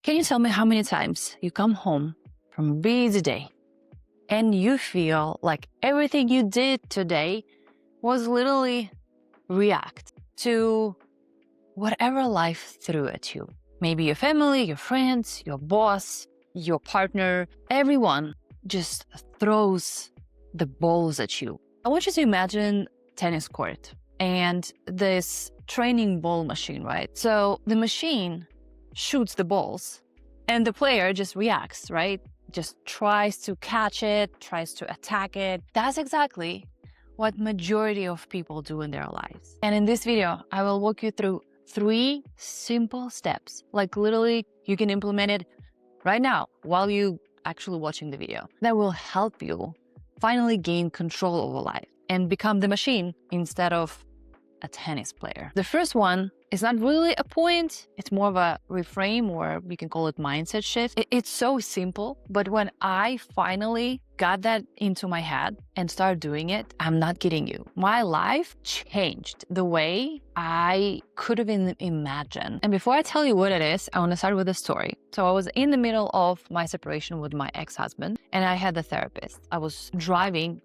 Can you tell me how many times you come home from a busy day and you feel like everything you did today was literally react to whatever life threw at you? Maybe your family, your friends, your boss, your partner, everyone just throws the balls at you. I want you to imagine tennis court and this training ball machine, right? So the machine shoots the balls and the player just reacts, right? Just tries to catch it, tries to attack it. That's exactly what majority of people do in their lives. And in this video, I will walk you through 3 simple steps. Like literally, you can implement it right now while you actually watching the video. That will help you finally gain control over life and become the machine instead of a tennis player. The first one is not really a point. It's more of a reframe, or you can call it mindset shift. It's so simple, but when I finally got that into my head and started doing it, I'm not kidding you, my life changed the way I could have imagined. And before I tell you what it is, I want to start with a story. So I was in the middle of my separation with my ex-husband, and I had a therapist. I was driving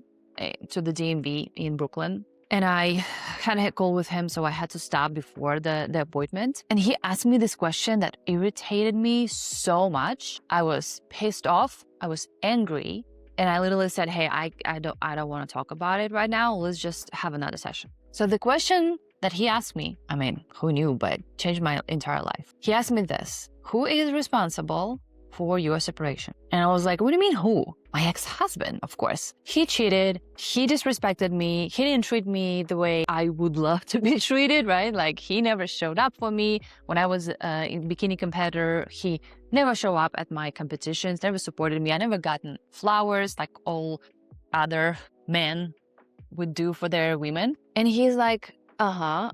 to the DMV in Brooklyn, and I had a call with him, so I had to stop before the appointment. And he asked me this question that irritated me so much. I was pissed off. I was angry. And I literally said, hey, I don't want to talk about it right now. Let's just have another session. So the question that he asked me, I mean, who knew, but changed my entire life. He asked me this: who is responsible for your separation? And I was like, what do you mean who? My ex-husband, of course. He cheated. He disrespected me. He didn't treat me the way I would love to be treated, right? Like he never showed up for me when I was a bikini competitor. He never showed up at my competitions, never supported me. I never gotten flowers like all other men would do for their women. And he's like, yeah,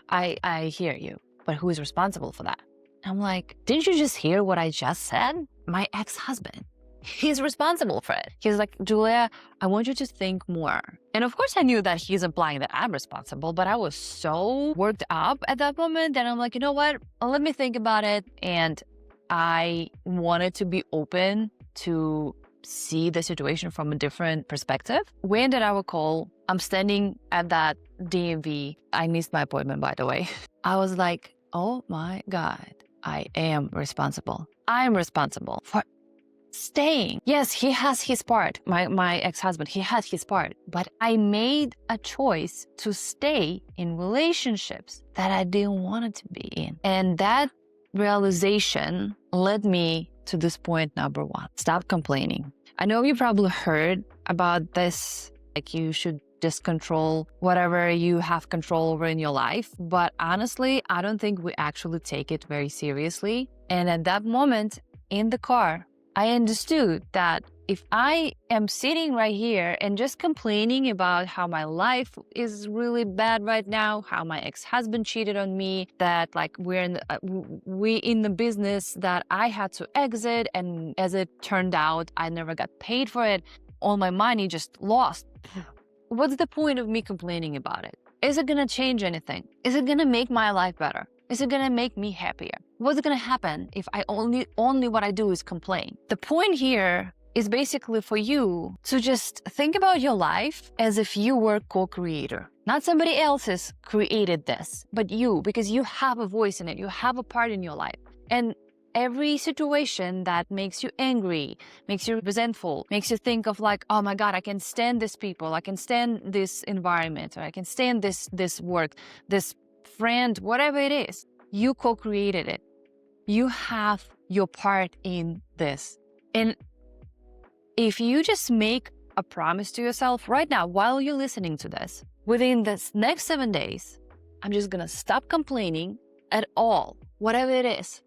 I hear you. But who is responsible for that? I'm like, didn't you just hear what I just said? My ex-husband, he's responsible for it. He's like, Julia, I want you to think more. And of course I knew that he's implying that I'm responsible, but I was so worked up at that moment that I'm like, you know what? Let me think about it. And I wanted to be open to see the situation from a different perspective. We ended our call. I'm standing at that DMV. I missed my appointment, by the way. I was like, oh my God. I am responsible. I'm responsible for staying. Yes, he has his part. My ex-husband, he had his part. But I made a choice to stay in relationships that I didn't want to be in. And that realization led me to this point number 1. Stop complaining. I know you probably heard about this, like you should just control whatever you have control over in your life. But honestly, I don't think we actually take it very seriously. And at that moment in the car, I understood that if I am sitting right here and just complaining about how my life is really bad right now, how my ex-husband cheated on me, that like we in the business that I had to exit, and as it turned out, I never got paid for it. All my money just lost. What's the point of me complaining about it? Is it going to change anything? Is it going to make my life better? Is it going to make me happier? What's going to happen if I only what I do is complain? The point here is basically for you to just think about your life as if you were co-creator. Not somebody else has created this, but you, because you have a voice in it. You have a part in your life. And every situation that makes you angry, makes you resentful, makes you think of like, oh my God, I can stand these people, I can stand this environment, or I can stand this work, this friend, whatever it is. You co-created it. You have your part in this. And if you just make a promise to yourself right now, while you're listening to this, within this next 7 days, I'm just gonna stop complaining at all, whatever it is.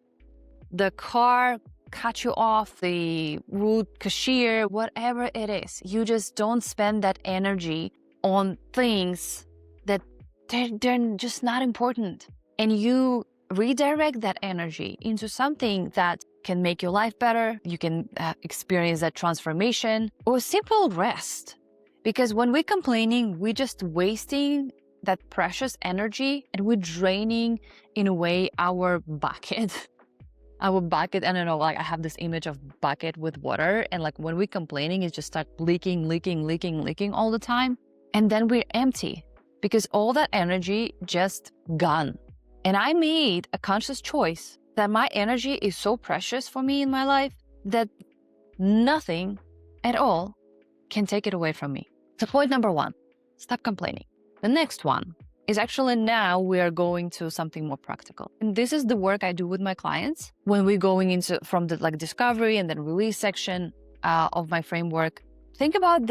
The car cut you off, the rude cashier, whatever it is. You just don't spend that energy on things that they're just not important. And you redirect that energy into something that can make your life better. You can experience that transformation, or simple rest. Because when we're complaining, we're just wasting that precious energy, and we're draining, in a way, our bucket our bucket, I don't know, like I have this image of bucket with water, and like when we're complaining, it just start leaking all the time. And then we're empty because all that energy just gone. And I made a conscious choice that my energy is so precious for me in my life that nothing at all can take it away from me. So point number one, stop complaining. The next one is actually, now we are going to something more practical. And this is the work I do with my clients when we're going into from the like discovery and then release section of my framework. Think about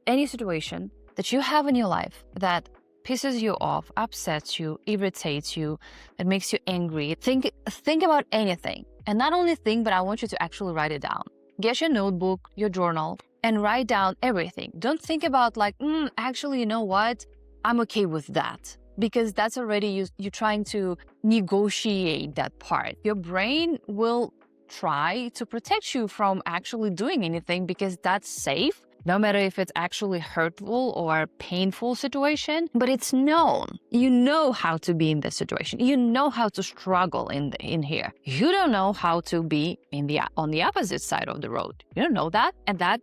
any situation that you have in your life that pisses you off, upsets you, irritates you, that makes you angry. Think about anything. And not only think, but I want you to actually write it down. Get your notebook, your journal, and write down everything. Don't think about like, actually, you know what? I'm okay with that. Because that's already you trying to negotiate that part. Your brain will try to protect you from actually doing anything because that's safe. No matter if it's actually hurtful or painful situation, but it's known. You know how to be in this situation. You know how to struggle in here. You don't know how to be on the opposite side of the road. You don't know that, and that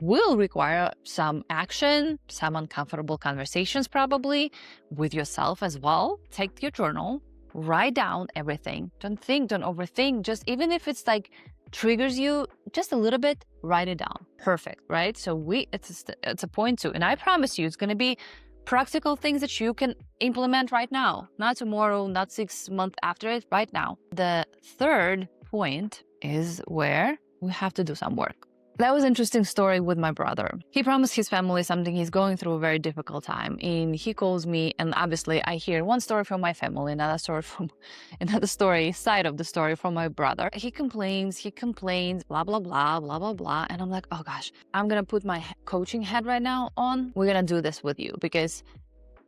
will require some action, some uncomfortable conversations probably with yourself as well. Take your journal, write down everything. Don't overthink. Just even if it's like triggers you just a little bit, write it down. Perfect, right? So it's a point two. And I promise you, it's going to be practical things that you can implement right now, not tomorrow, not 6 months after it, right now. The third point is where we have to do some work. That was an interesting story with my brother. He promised his family something. He's going through a very difficult time. And he calls me, and obviously I hear one story from my family, another story side of the story from my brother. He complains, blah, blah, blah, blah, blah, blah. And I'm like, oh gosh, I'm going to put my coaching head right now on. We're going to do this with you because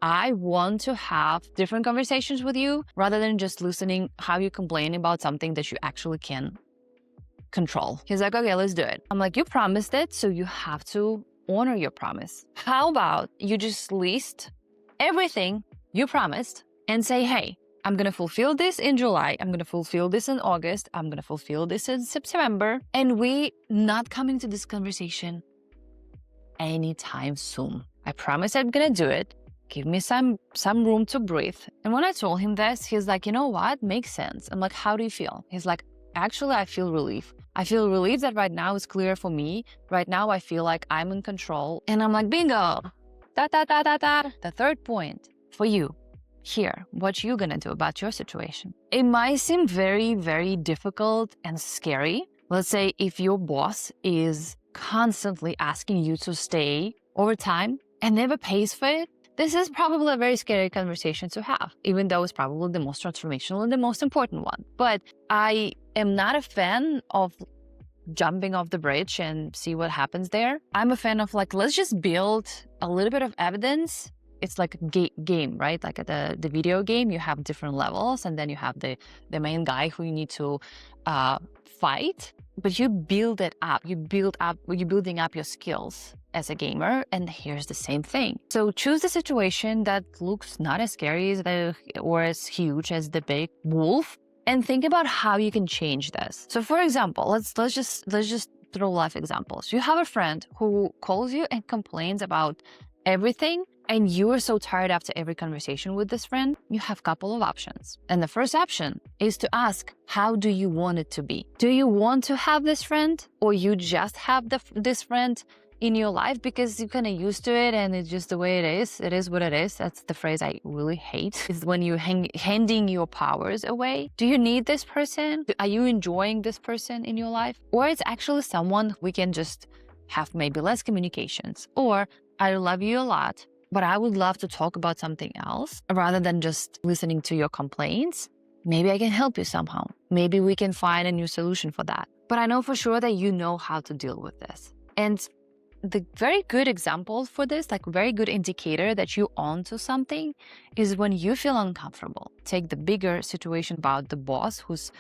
I want to have different conversations with you rather than just listening how you complain about something that you actually can control. He's like, okay, let's do it. I'm like, you promised it, so you have to honor your promise. How about you just list everything you promised and say, hey, I'm going to fulfill this in July. I'm going to fulfill this in August. I'm going to fulfill this in September. And we not coming to this conversation anytime soon. I promise I'm going to do it. Give me some room to breathe. And when I told him this, he's like, you know what? Makes sense. I'm like, how do you feel? He's like, actually, I feel relief. I feel relief that right now is clear for me. Right now, I feel like I'm in control. And I'm like, bingo. The third point for you here, what you gonna do about your situation. It might seem very, very difficult and scary. Let's say if your boss is constantly asking you to stay overtime and never pays for it, this is probably a very scary conversation to have, even though it's probably the most transformational and the most important one. But I am not a fan of jumping off the bridge and see what happens there. I'm a fan of like, let's just build a little bit of evidence. It's like a game, right? Like at the video game, you have different levels and then you have the main guy who you need to fight, but you build it up. You're building up your skills as a gamer, and here's the same thing. So choose the situation that looks not as scary or as huge as the big wolf, and think about how you can change this. So for example, let's just throw life examples. You have a friend who calls you and complains about everything, and you are so tired after every conversation with this friend. You have a couple of options. And the first option is to ask, how do you want it to be? Do you want to have this friend, or you just have this friend in your life because you're kind of used to it and it's just the way it is? It is what it is. That's the phrase I really hate, is when you're handing your powers away. Do you need this person? Are you enjoying this person in your life? Or it's actually someone we can just have maybe less communications. Or I love you a lot, but I would love to talk about something else rather than just listening to your complaints. Maybe I can help you somehow. Maybe we can find a new solution for that. But I know for sure that you know how to deal with this. And the very good example for this, like very good indicator that you onto something, is when you feel uncomfortable. Take the bigger situation about the boss who's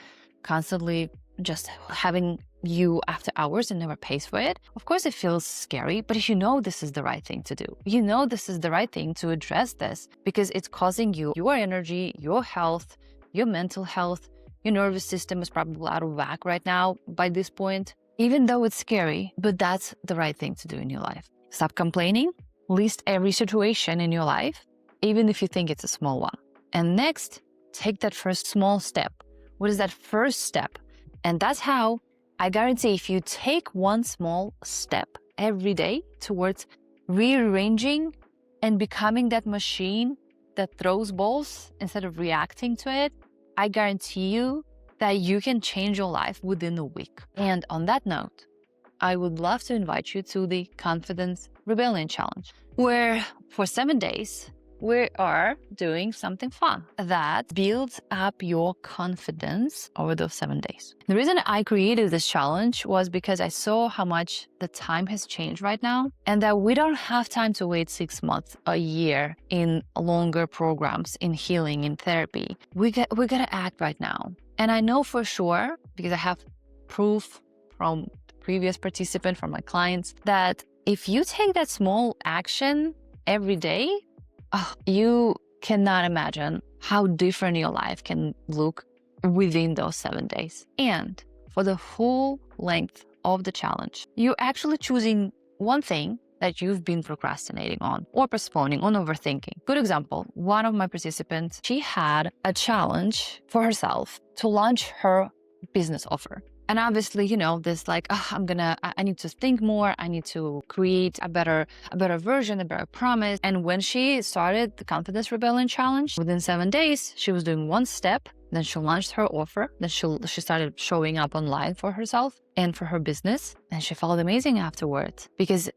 constantly just having you after hours and never pays for it. Of course, it feels scary, but you know this is the right thing to do. You know this is the right thing to address this because it's causing you your energy, your health, your mental health, Your nervous system is probably out of whack right now by this point, even though it's scary, but that's the right thing to do in your life. Stop complaining, list every situation in your life, even if you think it's a small one. And next, take that first small step. What is that first step? And that's how I guarantee if you take one small step every day towards rearranging and becoming that machine that throws balls instead of reacting to it, I guarantee you that you can change your life within a week. And on that note, I would love to invite you to the Confidence Rebellion Challenge, where for 7 days, we are doing something fun that builds up your confidence over those 7 days. The reason I created this challenge was because I saw how much the time has changed right now, and that we don't have time to wait 6 months, a year in longer programs, in healing, in therapy. We gotta act right now. And I know for sure, because I have proof from the previous participant, from my clients, that if you take that small action every day, you cannot imagine how different your life can look within those 7 days. And for the whole length of the challenge, you're actually choosing one thing that you've been procrastinating on or postponing, on overthinking. Good example, one of my participants, she had a challenge for herself to launch her business offer. And obviously, this like, I need to think more. I need to create a better version, a better promise. And when she started the Confidence Rebellion Challenge, within 7 days, she was doing one step. Then she launched her offer. Then she started showing up online for herself and for her business. And she felt amazing afterwards, because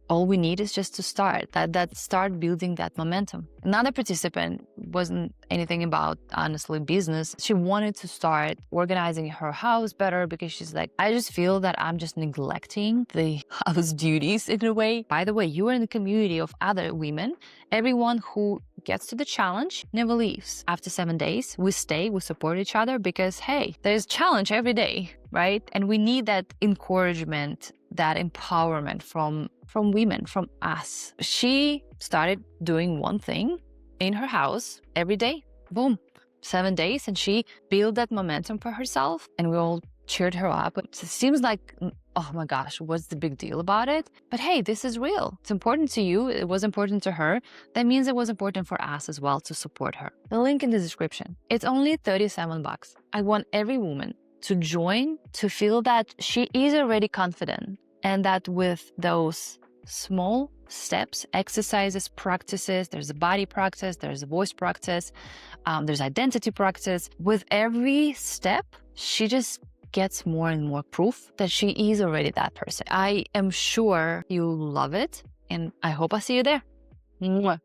all we need is just to start building that momentum. Another participant wasn't anything about, honestly, business. She wanted to start organizing her house better, because she's like, I just feel that I'm just neglecting the house duties in a way. By the way, you are in the community of other women. Everyone who gets to the challenge never leaves. After 7 days, we stay, we support each other, because hey, there's challenge every day, right? And we need that encouragement, that empowerment from women, from us. She started doing one thing in her house every day. Boom, 7 days, and she built that momentum for herself, and we all cheered her up. It seems like, oh my gosh, what's the big deal about it? But hey, this is real. It's important to you. It was important to her. That means it was important for us as well to support her. The link in the description. It's only $37. I want every woman to join, to feel that she is already confident, and that with those small steps, exercises, practices, there's a body practice, there's a voice practice, there's identity practice. With every step, she just gets more and more proof that she is already that person. I am sure you'll love it, and I hope I see you there. Mwah.